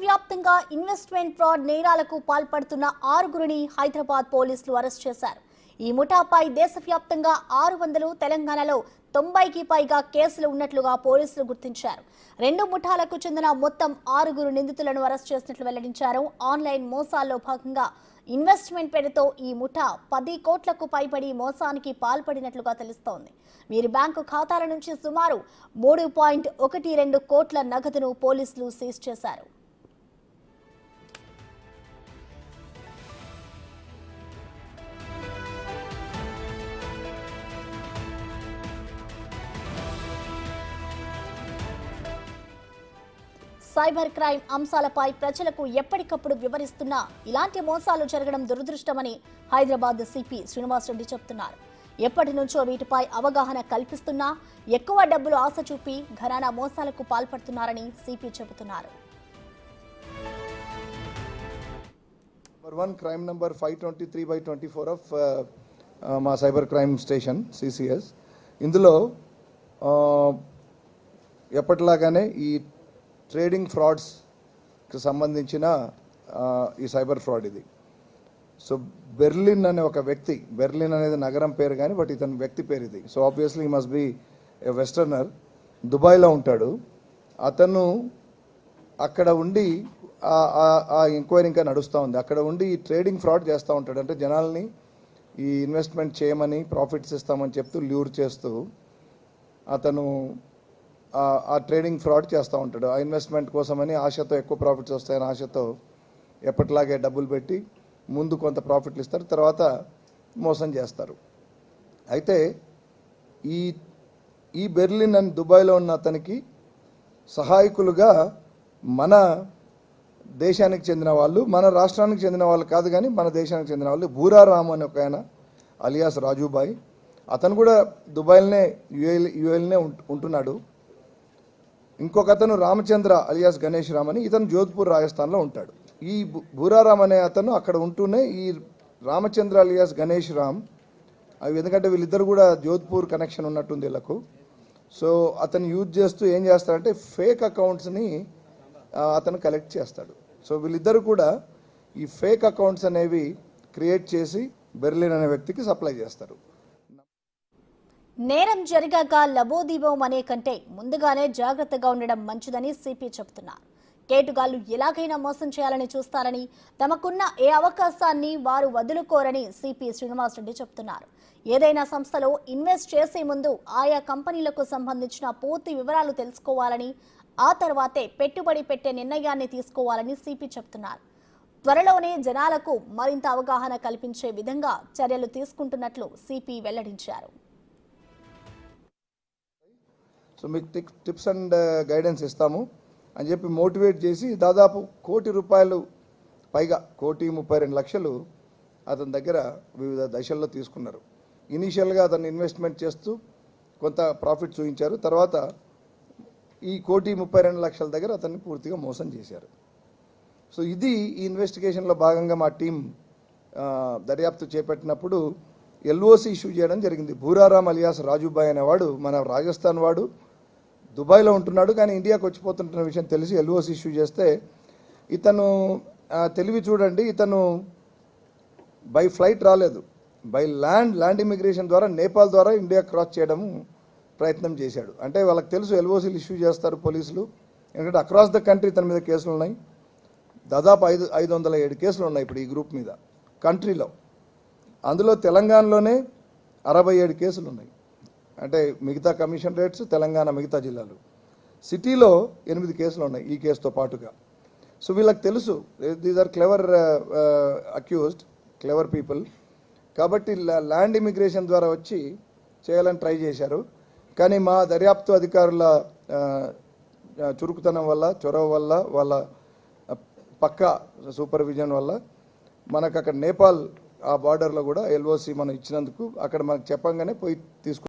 దేశవ్యాప్తంగా investment fraud నేరాలకు పాల్పడుతున్న 6గురిని హైదరాబాద్ పోలీసులు అరెస్ట్ చేశారు. ఈ ముఠాపై దేశవ్యాప్తంగా 600, తెలంగాణలో 90కి పైగా కేసులు ఉన్నట్లుగా పోలీసులు గుర్తించారు. 2 ముఠాలకు చెందిన మొత్తం 6 నిందితులను అరెస్ట్ చేసినట్లు వెల్లడించారు. ఆన్లైన్ మోసాల్లో భాగంగా ఇన్వెస్ట్మెంట్ పేరుతో ఈ ముఠా 10 కోట్లకు పైబడి మోసానికి పాల్పడినట్లుగా తెలుస్తోంది. వీరి బ్యాంకు ఖాతాల నుంచి సుమారు 3.12 కోట్ల నగదును పోలీసులు సీజ్ చేశారు. సైబర్ క్రైమ్ అంశాలపై ప్రజలకు ఎప్పటికప్పుడు వివరిస్తున్నా ఇలాంటి మోసాలు జరగడం దురదృష్టమని హైదరాబాద్ సిపి శ్రీనివాస్ రెడ్డి చెబుతున్నారు. ఎప్పటి నుంచో వీటిపై అవగాహన కల్పిస్తున్నా ఎక్కువ డబ్బులు ఆశ చూపి ఘరానా మోసాలకు పాల్పడుతున్నారని సిపి చెబుతున్నారు. క్రైమ్ నంబర్ 523/24 ఆఫ్ మా సైబర్ క్రైమ్ స్టేషన్ సిసిఎస్. ఇందులో ఎప్పటిలాగానే ఈ ట్రేడింగ్ ఫ్రాడ్స్కి సంబంధించిన ఈ సైబర్ ఫ్రాడ్ ఇది. సో బెర్లిన్ అనే ఒక వ్యక్తి, బెర్లిన్ అనేది నగరం పేరు కానీ బట్ ఇతని వ్యక్తి పేరు ఇది. సో ఆబ్వియస్లీ ఈ మస్ట్ బి ఏ వెస్టర్నర్. దుబాయ్లో ఉంటాడు అతను. అక్కడ ఉండి ఆ ఎంక్వైరీ ఇంకా నడుస్తూ ఉంది. అక్కడ ఉండి ఈ ట్రేడింగ్ ఫ్రాడ్ చేస్తూ ఉంటాడు. అంటే జనాల్ని ఈ ఇన్వెస్ట్మెంట్ చేయమని, ప్రాఫిట్స్ ఇస్తామని చెప్తూ ల్యూర్ చేస్తూ అతను ఆ ట్రేడింగ్ ఫ్రాడ్ చేస్తూ ఉంటాడు. ఆ ఇన్వెస్ట్మెంట్ కోసమని ఆశతో, ఎక్కువ ప్రాఫిట్స్ వస్తాయని ఆశతో ఎప్పటిలాగే డబ్బులు పెట్టి ముందు కొంత ప్రాఫిట్లు ఇస్తారు, తర్వాత మోసం చేస్తారు. అయితే ఈ బెర్లిన్ అని దుబాయ్లో ఉన్న అతనికి సహాయకులుగా మన దేశానికి చెందిన వాళ్ళు, మన రాష్ట్రానికి చెందిన వాళ్ళు కాదు కానీ మన దేశానికి చెందిన వాళ్ళు, భూరారామ్ అని ఒక ఆయన అలియాస్ రాజుబాయ్. అతను కూడా దుబాయ్లోనే యుఏలోనే ఉంటున్నాడు. ఇంకొక అతను రామచంద్ర అలియాస్ గణేష్ రామ్ అని, ఇతను జోధ్పూర్ రాజస్థాన్లో ఉంటాడు. ఈ భూరారామ్ అనే అతను అక్కడ ఉంటూనే ఈ రామచంద్ర అలియాస్ గణేష్ రామ్, అవి ఎందుకంటే వీళ్ళిద్దరు కూడా జోధ్పూర్ కనెక్షన్ ఉన్నట్టుంది వీళ్ళకు. సో అతను యూజ్ చేస్తూ ఏం చేస్తాడంటే ఫేక్ అకౌంట్స్ని అతను కలెక్ట్ చేస్తాడు. సో వీళ్ళిద్దరు కూడా ఈ ఫేక్ అకౌంట్స్ అనేవి క్రియేట్ చేసి బెర్లిన్ అనే వ్యక్తికి సప్లై చేస్తారు. నేరం జరిగాక లబోదీబం అనే కంటే ముందుగానే జాగ్రత్తగా ఉండడం మంచిదని సిపి చెబుతున్నారు. కేటుగాళ్లు ఎలాగైనా మోసం చేయాలని చూస్తారని, తమకున్న ఏ అవకాశాన్ని వారు వదులుకోరని సిపి శ్రీనివాస్ రెడ్డి చెబుతున్నారు. ఏదైనా సంస్థలో ఇన్వెస్ట్ చేసే ముందు ఆయా కంపెనీలకు సంబంధించిన పూర్తి వివరాలు తెలుసుకోవాలని, ఆ తర్వాతే పెట్టుబడి పెట్టే నిర్ణయాన్ని తీసుకోవాలని సిపి చెబుతున్నారు. త్వరలోనే జనాలకు మరింత అవగాహన కల్పించే విధంగా చర్యలు తీసుకుంటున్నట్లు సిపి వెల్లడించారు. సో మీకు టిప్స్ అండ్ గైడెన్స్ ఇస్తాము అని చెప్పి మోటివేట్ చేసి దాదాపు ₹1,00,00,000 పైగా, 1,32,00,000 అతని దగ్గర వివిధ దశల్లో తీసుకున్నారు. ఇనీషియల్గా అతను ఇన్వెస్ట్మెంట్ చేస్తూ కొంత ప్రాఫిట్ చూపించారు. తర్వాత ఈ 1,32,00,000 దగ్గర అతన్ని పూర్తిగా మోసం చేశారు. సో ఇది ఈ ఇన్వెస్టిగేషన్లో భాగంగా మా టీం దర్యాప్తు చేపట్టినప్పుడు ఎల్ఓసి ఇష్యూ చేయడం జరిగింది. భూరారామ్ అలియాస్ రాజుబాయ్ అనేవాడు మన రాజస్థాన్ వాడు, దుబాయ్లో ఉంటున్నాడు కానీ ఇండియాకి వచ్చిపోతుంటున్న విషయం తెలిసి ఎల్ఓసి ఇష్యూ చేస్తే ఇతను తెలివి చూడండి, ఇతను బై ఫ్లైట్ రాలేదు, బై ల్యాండ్ ఇమిగ్రేషన్ ద్వారా నేపాల్ ద్వారా ఇండియా క్రాస్ చేయడం ప్రయత్నం చేశాడు. అంటే వాళ్ళకి తెలుసు ఎల్ఓసీలు ఇష్యూ చేస్తారు పోలీసులు, ఎందుకంటే అక్రాస్ ద కంట్రీ ఇతని మీద కేసులు ఉన్నాయి. దాదాపు 507 కేసులు ఉన్నాయి ఇప్పుడు ఈ గ్రూప్ మీద కంట్రీలో. అందులో తెలంగాణలోనే 67 కేసులు ఉన్నాయి. అంటే మిగతా కమిషన్ రేట్స్ తెలంగాణ మిగతా జిల్లాలు. సిటీలో 8 కేసులు ఉన్నాయి ఈ కేసుతో పాటుగా. సో వీళ్ళకి తెలుసు these are clever accused, clever people. కాబట్టి ల్యాండ్ ఇమిగ్రేషన్ ద్వారా వచ్చి చేయాలని ట్రై చేశారు. కానీ మా దర్యాప్తు అధికారుల చురుకుతనం వల్ల, చొరవ వల్ల, వాళ్ళ పక్కా సూపర్విజన్ వల్ల మనకు అక్కడ నేపాల్ ఆ బార్డర్లో కూడా ఎల్ఓసి మనం ఇచ్చినందుకు అక్కడ మనకు చెప్పంగానే పోయి తీసుకు